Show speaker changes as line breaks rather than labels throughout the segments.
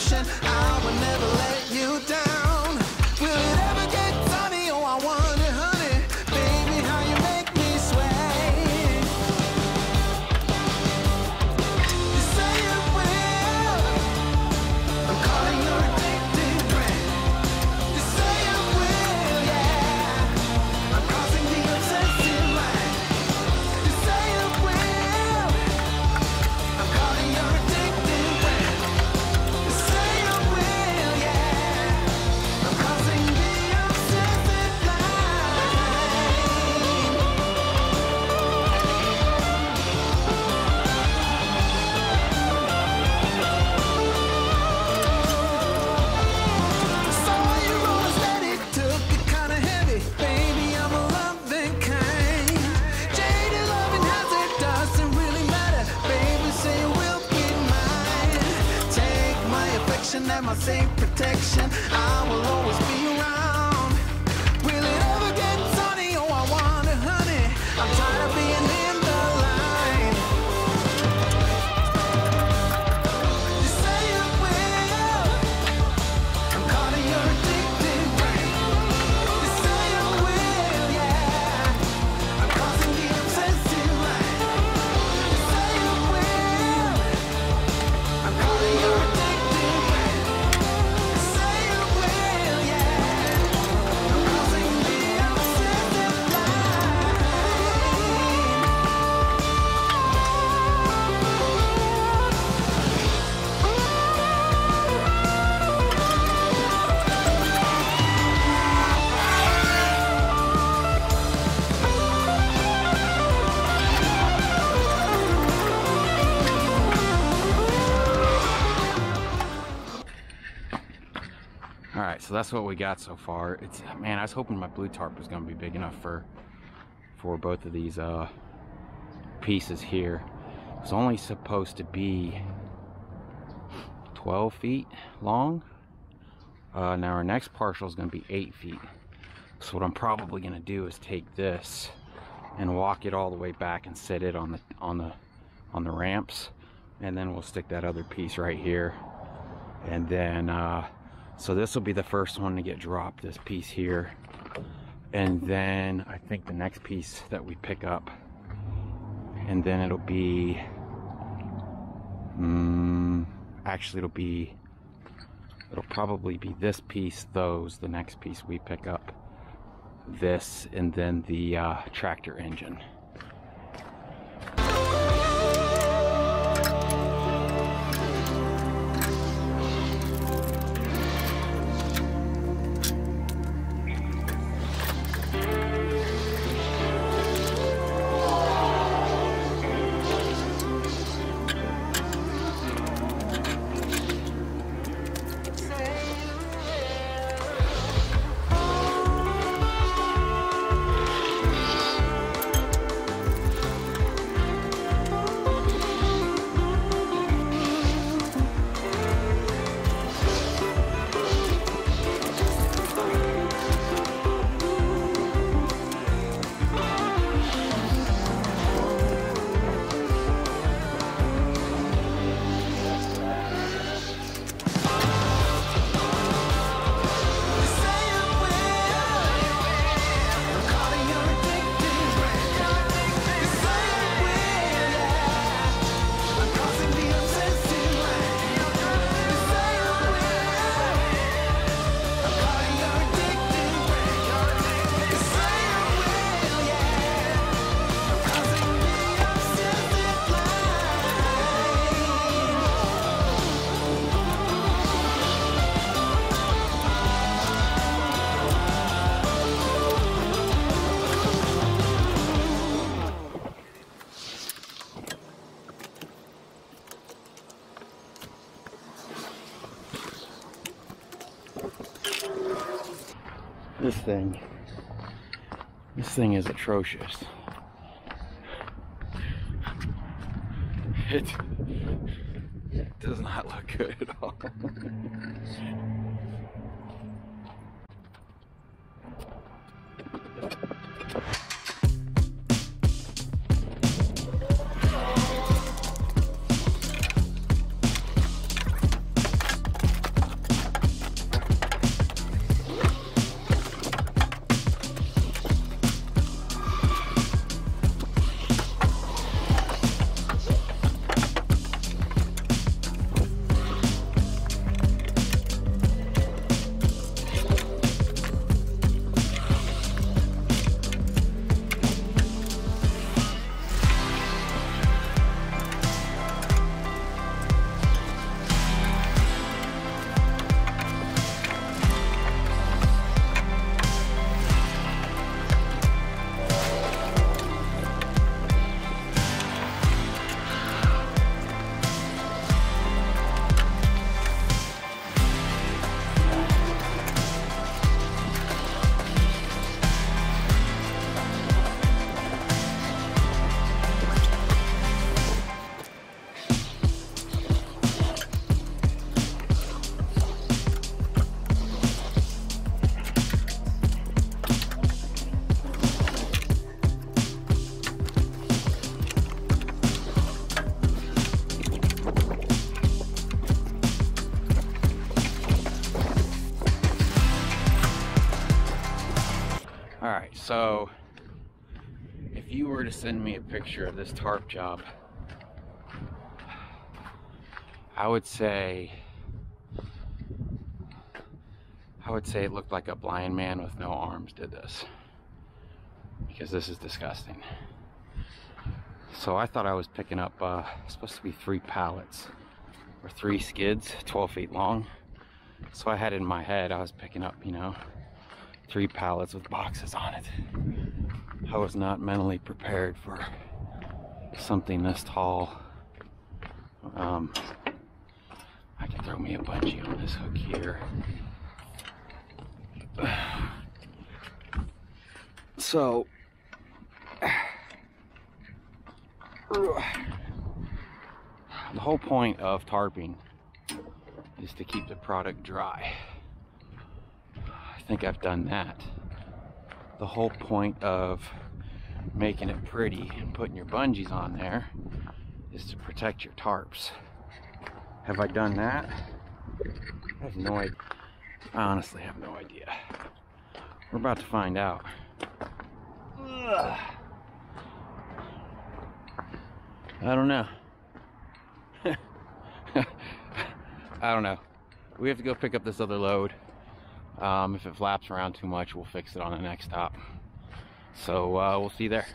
devotion. I will never let you down. Will it ever get sunny? Oh, I wonder, honey, baby, how you make me sway. You say you will. I'm calling your addicted friend. You say you will, yeah. I'm crossing the obsessive line. You say you will. I'm calling your addicted friend. You say you will, yeah. I'm crossing the obsessive line. Saw you roll steady, took it kinda heavy. Baby, I'm a loving kind. Jaded loving hazard doesn't really matter. Baby, say you will be mine. Take my affection and my safe protection. I will always be around. Will it ever get sunny? Oh, I wonder, honey. I'm tired of being in the line. You say you will. I'm calling your addicted brain. You say you will, yeah. I'm crossing the obsessive line. You say you will. I'm calling your addicted brain. You say you will, yeah. I'm crossing the obsessive line.
All right, so that's what we got so far. It's, man, I was hoping my blue tarp was gonna be big enough for both of these pieces here. It's only supposed to be 12 feet long. Now our next partial is gonna be 8 feet. So what I'm probably gonna do is take this and walk it all the way back and set it on the ramps, and then we'll stick that other piece right here. And then so this will be the first one to get dropped, this piece here. And then I think the next piece that we pick up, and then it'll be actually it'll probably be this piece, the next piece we pick up, this, and then the tractor engine. This thing is atrocious. It does not look good at all. Alright, so if you were to send me a picture of this tarp job, I would say it looked like a blind man with no arms did this, because this is disgusting. So I thought I was picking up supposed to be 3 pallets or 3 skids 12 feet long. So I had it in my head I was picking up, you know, 3 pallets with boxes on it. I was not mentally prepared for something this tall. I can throw me a bungee on this hook here. So the whole point of tarping is to keep the product dry. I think I've done that. The whole point of making it pretty and putting your bungees on there is to protect your tarps. Have I done that? I have no idea. I honestly have no idea. We're about to find out. Ugh. I don't know. I don't know. We have to go pick up this other load. If it flaps around too much, we'll fix it on the next stop. So we'll see you there.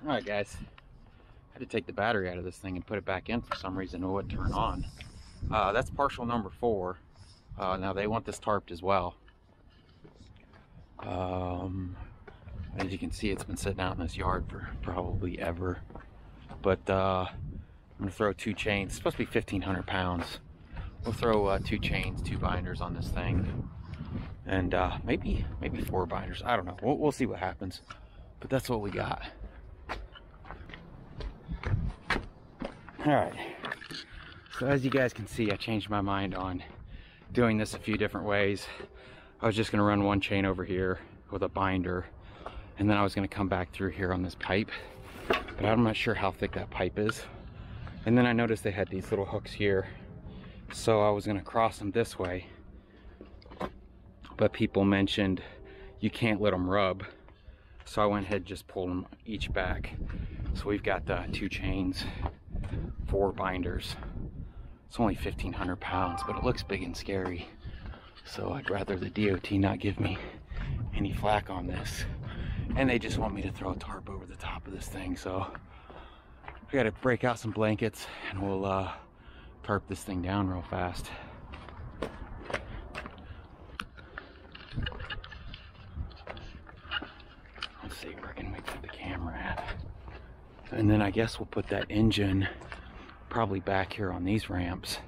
Alright guys, I had to take the battery out of this thing and put it back in for some reason. It wouldn't turn on. That's partial number 4. Now they want this tarped as well. As you can see, it's been sitting out in this yard for probably ever. But I'm gonna throw 2 chains. It's supposed to be 1,500 pounds. We'll throw 2 chains, 2 binders on this thing, and maybe 4 binders. I don't know. We'll see what happens. But that's what we got. Alright, so as you guys can see, I changed my mind on doing this a few different ways. I was just going to run 1 chain over here with a binder, and then I was going to come back through here on this pipe, but I'm not sure how thick that pipe is. And then I noticed they had these little hooks here, so I was going to cross them this way, but people mentioned you can't let them rub, so I went ahead and just pulled them each back. So we've got 2 chains, 4 binders. It's only 1,500 pounds, but it looks big and scary. So I'd rather the DOT not give me any flack on this. And they just want me to throw a tarp over the top of this thing. So I gotta break out some blankets and we'll tarp this thing down real fast. Let's see where can we put the camera at. And then I guess we'll put that engine probably back here on these ramps.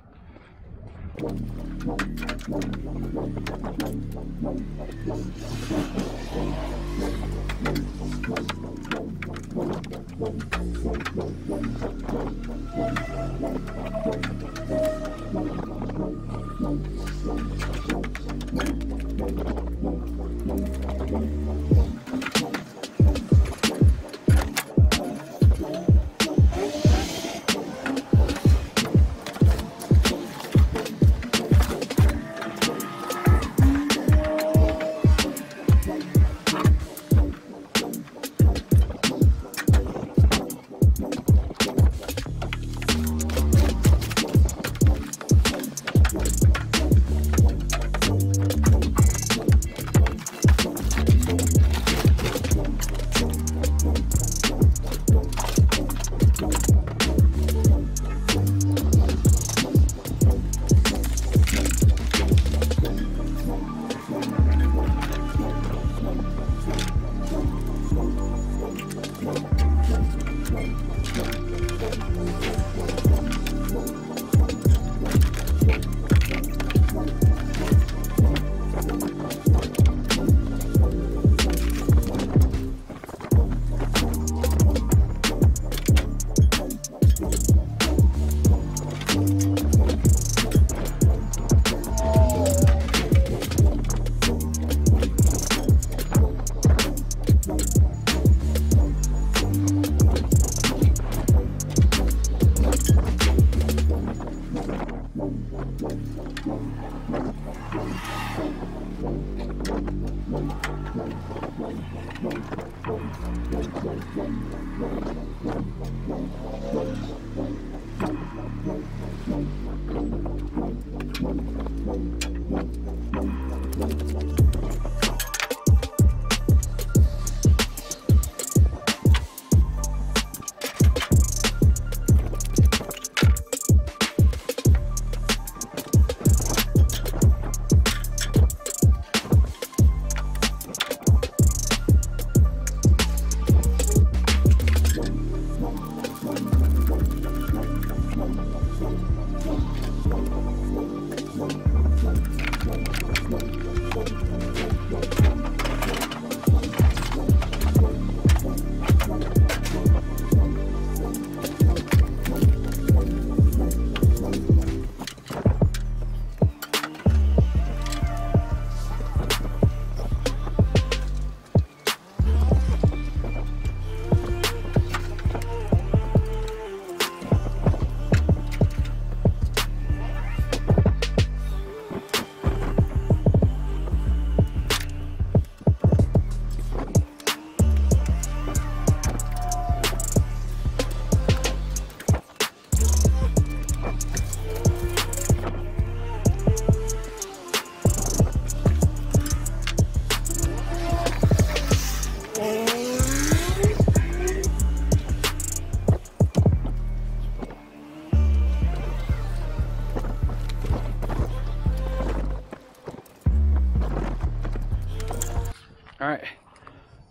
All right,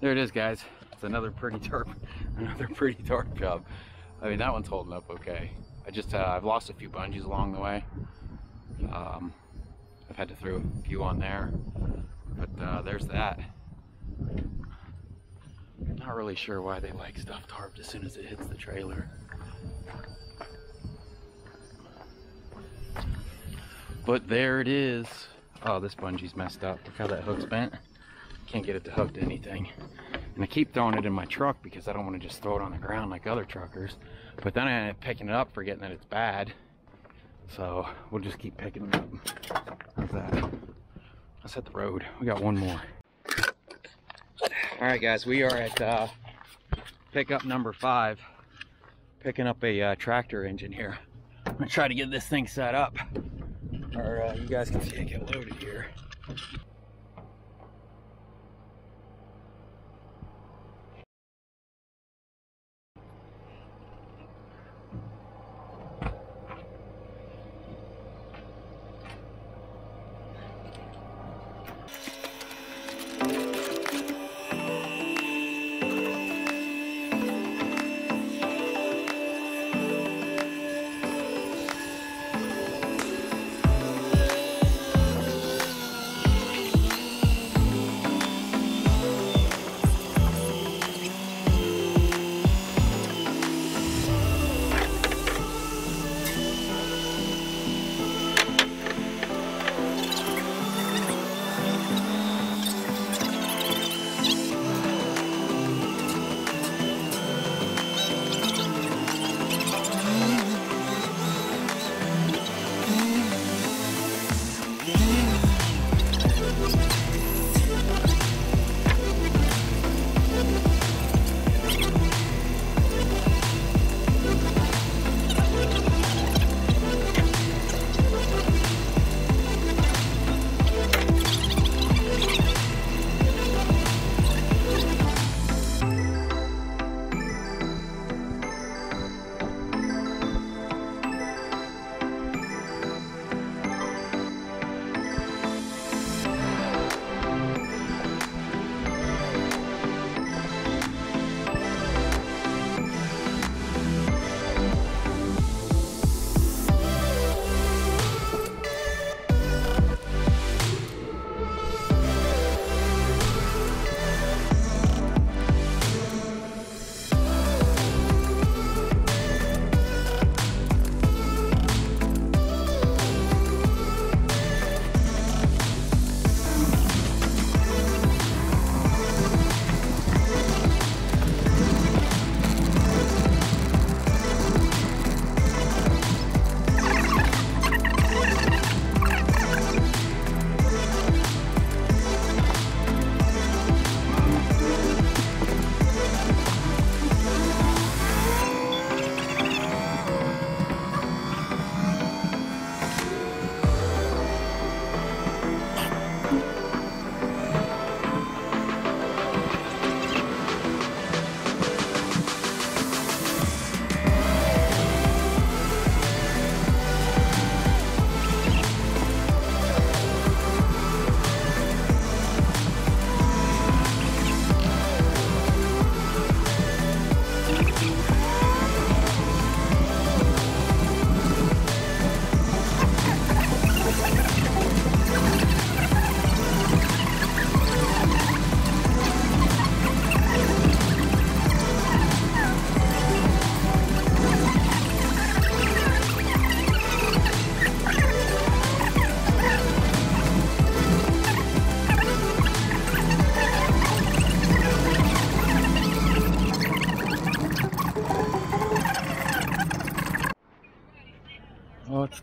there it is, guys. It's another pretty tarp job. I mean, that one's holding up okay. I've lost a few bungees along the way. I've had to throw a few on there, but there's that. Not really sure why they like stuff tarped as soon as it hits the trailer. But there it is. Oh, this bungee's messed up. Look how that hook's bent. Can't get it to hook to anything. And I keep throwing it in my truck because I don't want to just throw it on the ground like other truckers. But then I end up picking it up, forgetting that it's bad. So we'll just keep picking it up. How's that? Let's hit the road. We got one more. All right, guys, we are at pickup number 5, picking up a tractor engine here. I'm gonna try to get this thing set up, or you guys can see it get loaded here.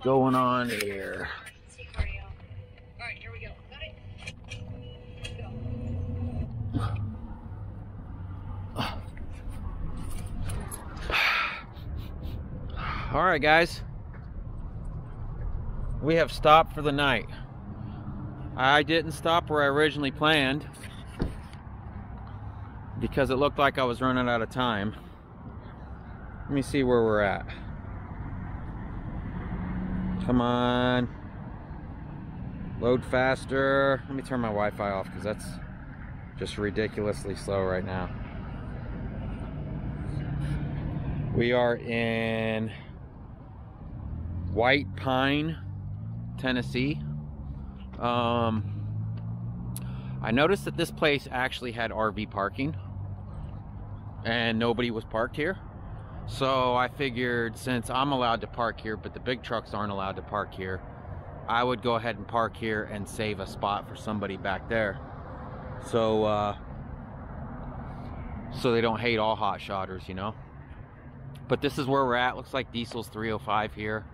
going on here?
Alright, here we go. Got it?
All right, guys. We have stopped for the night. I didn't stop where I originally planned because it looked like I was running out of time. Let me see where we're at. Come on. Load faster. Let me turn my Wi-Fi off because that's just ridiculously slow right now. We are in White Pine, Tennessee. I noticed that this place actually had RV parking and nobody was parked here. So I figured since I'm allowed to park here, but the big trucks aren't allowed to park here, I would go ahead and park here and save a spot for somebody back there. So, so they don't hate all hot shotters, you know? But this is where we're at. Looks like diesel's 305 here.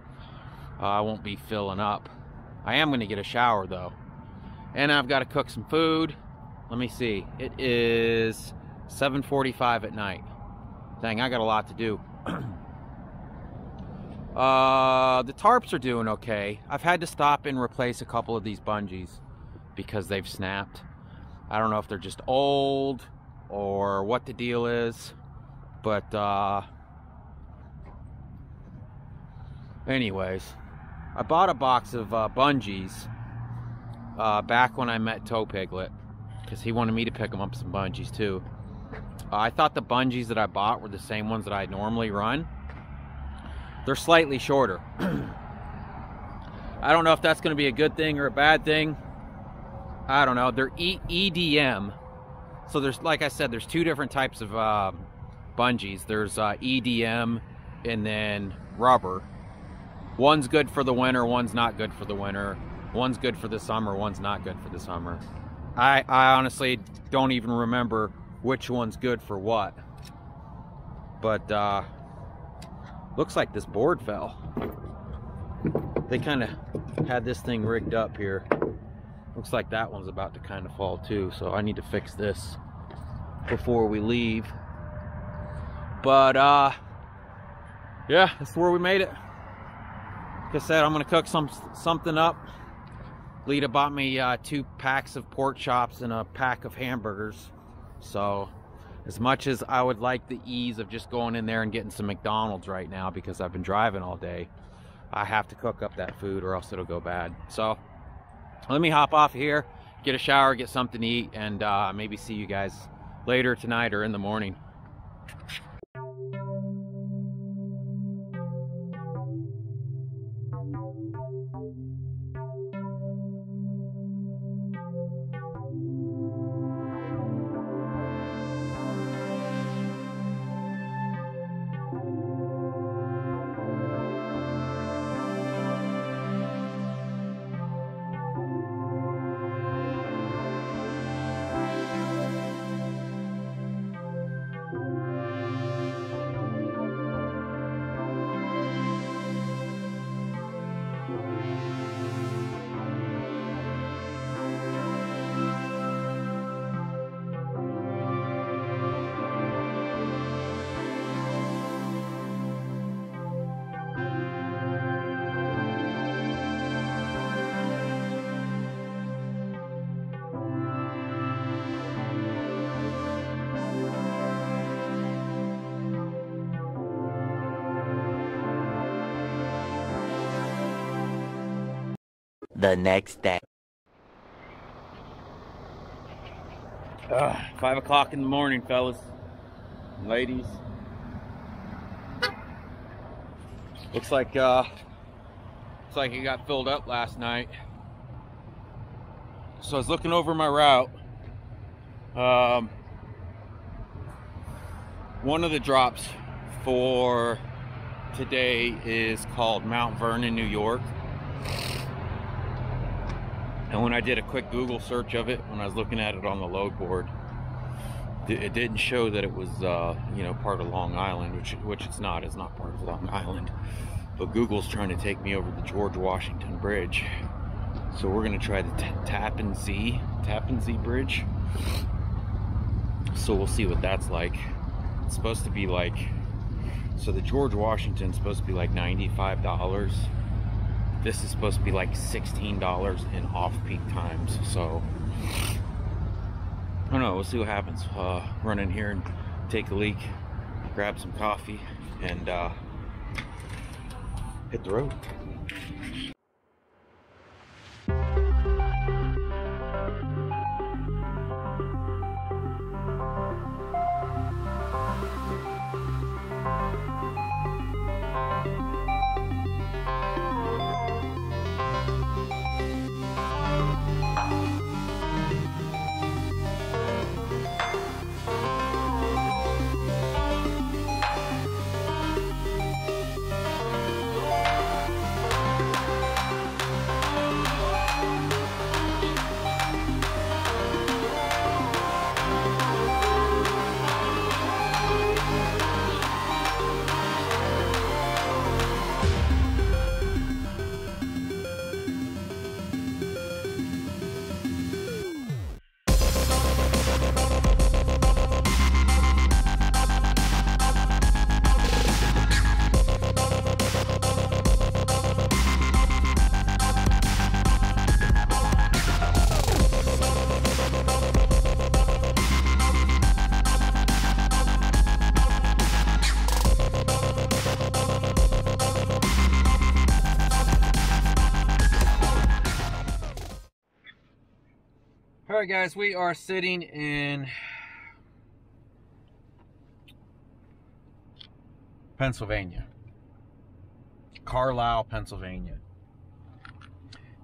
I won't be filling up. I am gonna get a shower though. And I've got to cook some food. Let me see. It is 7:45 at night. Dang, I got a lot to do. The tarps are doing okay. I've had to stop and replace a couple of these bungees because they've snapped. I don't know if they're just old or what the deal is, but anyways, I bought a box of bungees back when I met Toe Piglet because he wanted me to pick him up some bungees too. I thought the bungees that I bought were the same ones that I normally run. They're slightly shorter. I don't know if that's going to be a good thing or a bad thing. I don't know. They're EDM. So there's, like I said, there's two different types of bungees. There's EDM and then rubber. One's good for the winter, one's not good for the winter. One's good for the summer, one's not good for the summer. I honestly don't even remember which one's good for what. But looks like this board fell. They kind of had this thing rigged up here. Looks like that one's about to kind of fall too, so I need to fix this before we leave. But yeah, that's where we made it. Like I said, I'm gonna cook something up. Lita bought me 2 packs of pork chops and a pack of hamburgers. So as much as I would like the ease of just going in there and getting some McDonald's right now because I've been driving all day, I have to cook up that food or else it'll go bad. So let me hop off here, get a shower, get something to eat, and maybe see you guys later tonight or in the morning.
The next day.
5 o'clock in the morning, fellas, ladies. Looks like it got filled up last night. So I was looking over my route. One of the drops for today is called Mount Vernon, New York. And when I did a quick Google search of it, when I was looking at it on the load board, it didn't show that it was, you know, part of Long Island, which it's not. It's not part of Long Island. but Google's trying to take me over the George Washington Bridge. So we're gonna try the Tappan Zee Bridge. So we'll see what that's like. It's supposed to be like, so the George Washington's supposed to be like $95. This is supposed to be like $16 in off-peak times. So I don't know, we'll see what happens. Run in here and take a leak, grab some coffee, and hit the road. Alright guys, we are sitting in Pennsylvania. Carlisle, Pennsylvania.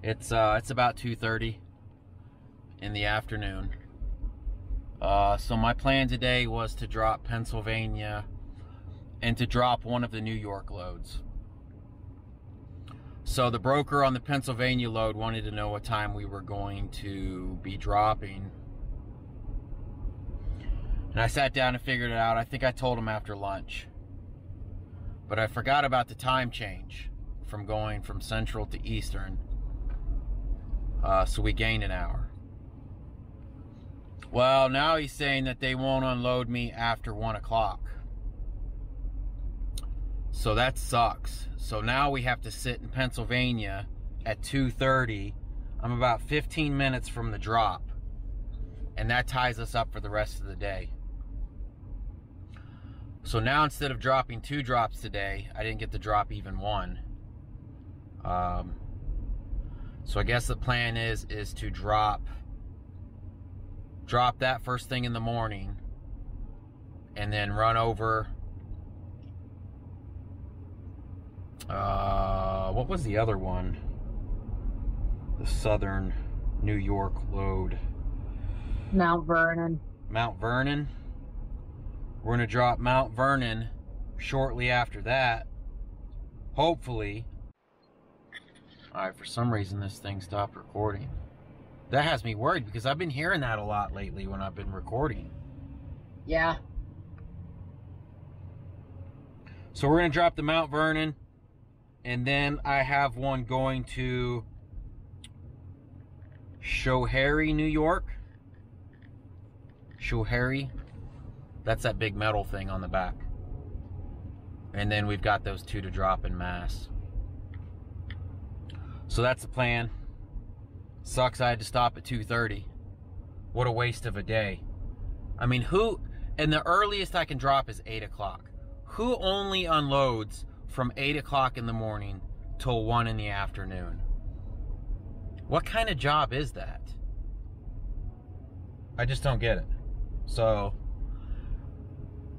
It's about 2:30 in the afternoon. So my plan today was to drop Pennsylvania and to drop one of the New York loads. So the broker on the Pennsylvania load wanted to know what time we were going to be dropping. And I sat down and figured it out. I think I told him after lunch. But I forgot about the time change from going from Central to Eastern. So we gained an hour. Well, now he's saying that they won't unload me after 1 o'clock. So that sucks. So now we have to sit in Pennsylvania at 2:30. I'm about 15 minutes from the drop. And that ties us up for the rest of the day. So now instead of dropping 2 drops today, I didn't get to drop even 1. So I guess the plan is to drop that first thing in the morning and then run over. What was the other one? The Southern New York load.
Mount Vernon.
Mount Vernon. We're going to drop Mount Vernon shortly after that. Hopefully. Alright, for some reason this thing stopped recording. That has me worried because I've been hearing that a lot lately when I've been recording.
Yeah.
So we're going to drop the Mount Vernon. And then I have one going to Schoharie, New York. Schoharie. That's that big metal thing on the back. And then we've got those 2 to drop in Mass. So that's the plan. Sucks I had to stop at 2:30. What a waste of a day. I mean, and the earliest I can drop is 8 o'clock. Who only unloads from 8 o'clock in the morning till 1 in the afternoon? What kind of job is that? I just don't get it. So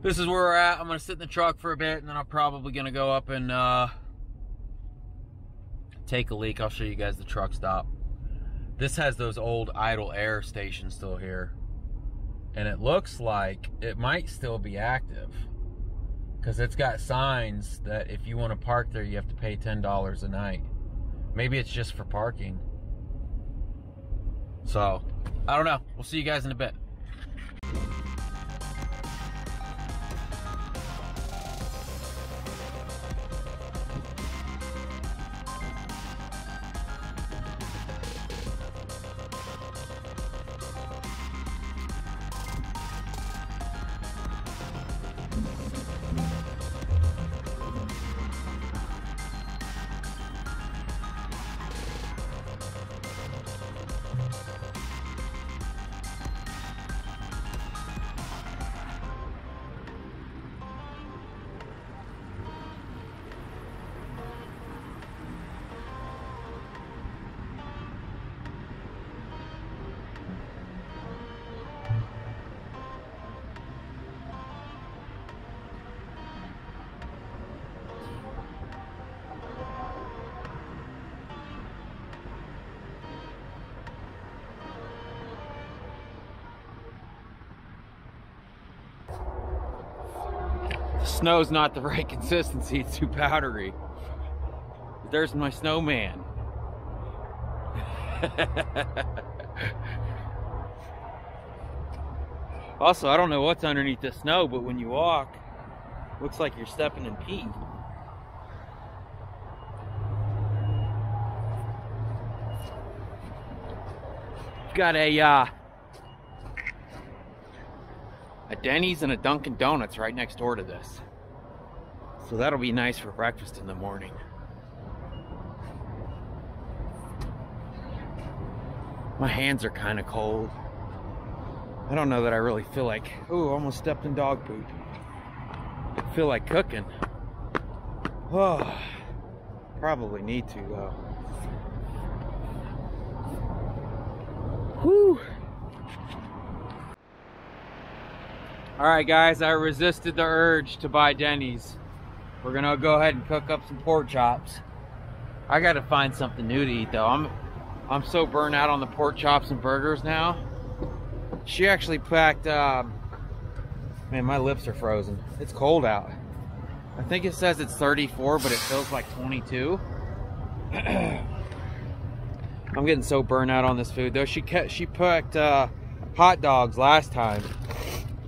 this is where we're at. I'm gonna sit in the truck for a bit and then I'm probably gonna go up and take a leak. I'll show you guys the truck stop. This has those old idle air stations still here, and it looks like it might still be active because it's got signs that if you want to park there you have to pay $10 a night. Maybe it's just for parking. So I don't know. We'll see you guys in a bit. snow's not the right consistency, it's too powdery. There's my snowman. Also, I don't know what's underneath the snow, but when you walk, looks like you're stepping in pee. Got a Denny's and a Dunkin' Donuts right next door to this. So that'll be nice for breakfast in the morning. My hands are kind of cold. I don't know that I really feel like, ooh, almost stepped in dog poop. I feel like cooking. Oh, probably need to though. Whew. Alright guys, I resisted the urge to buy Denny's. We're gonna go ahead and cook up some pork chops. I gotta find something new to eat though. I'm so burnt out on the pork chops and burgers now. She actually packed, man, my lips are frozen. It's cold out. I think it says it's 34, but it feels like 22. I'm getting so burnt out on this food though. She packed hot dogs last time.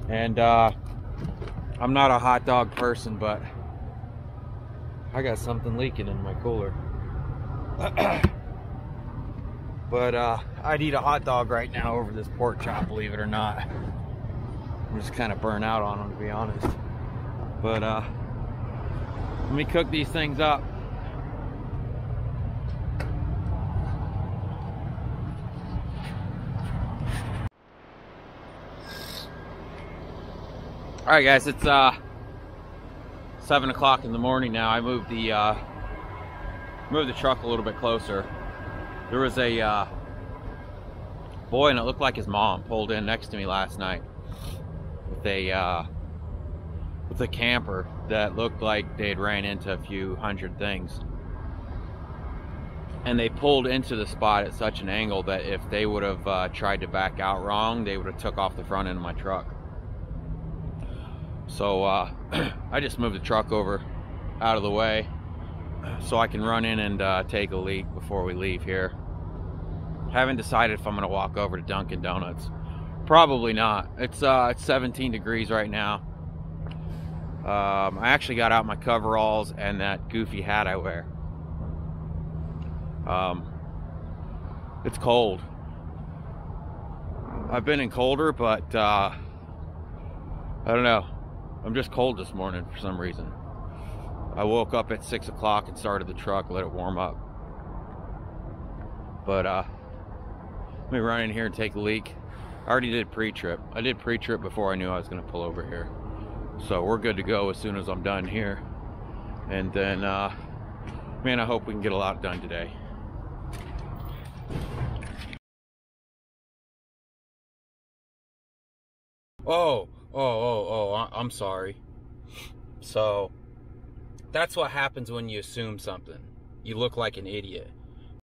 And I'm not a hot dog person, but I got something leaking in my cooler. But I'd eat a hot dog right now over this pork chop, believe it or not. I'm just kind of burnt out on them, to be honest. But let me cook these things up. All right, guys, it's 7 o'clock in the morning now. I moved the truck a little bit closer. There was a boy, and it looked like his mom, pulled in next to me last night with a camper that looked like they'd ran into a few hundred things. And they pulled into the spot at such an angle that if they would have tried to back out wrong, they would have took off the front end of my truck. So I just moved the truck over out of the way so I can run in and take a leak before we leave here. Haven't decided if I'm gonna walk over to Dunkin' Donuts. Probably not. It's 17 degrees right now. I actually got out my coveralls and that goofy hat I wear. It's cold. I've been in colder, but I don't know. I'm just cold this morning for some reason. I woke up at 6 o'clock and started the truck, let it warm up. But let me run in here and take a leak. I already did pre-trip. I did pre-trip before I knew I was going to pull over here. So we're good to go as soon as I'm done here. And then, man, I hope we can get a lot done today. I'm sorry. So that's what happens when you assume something. You look like an idiot.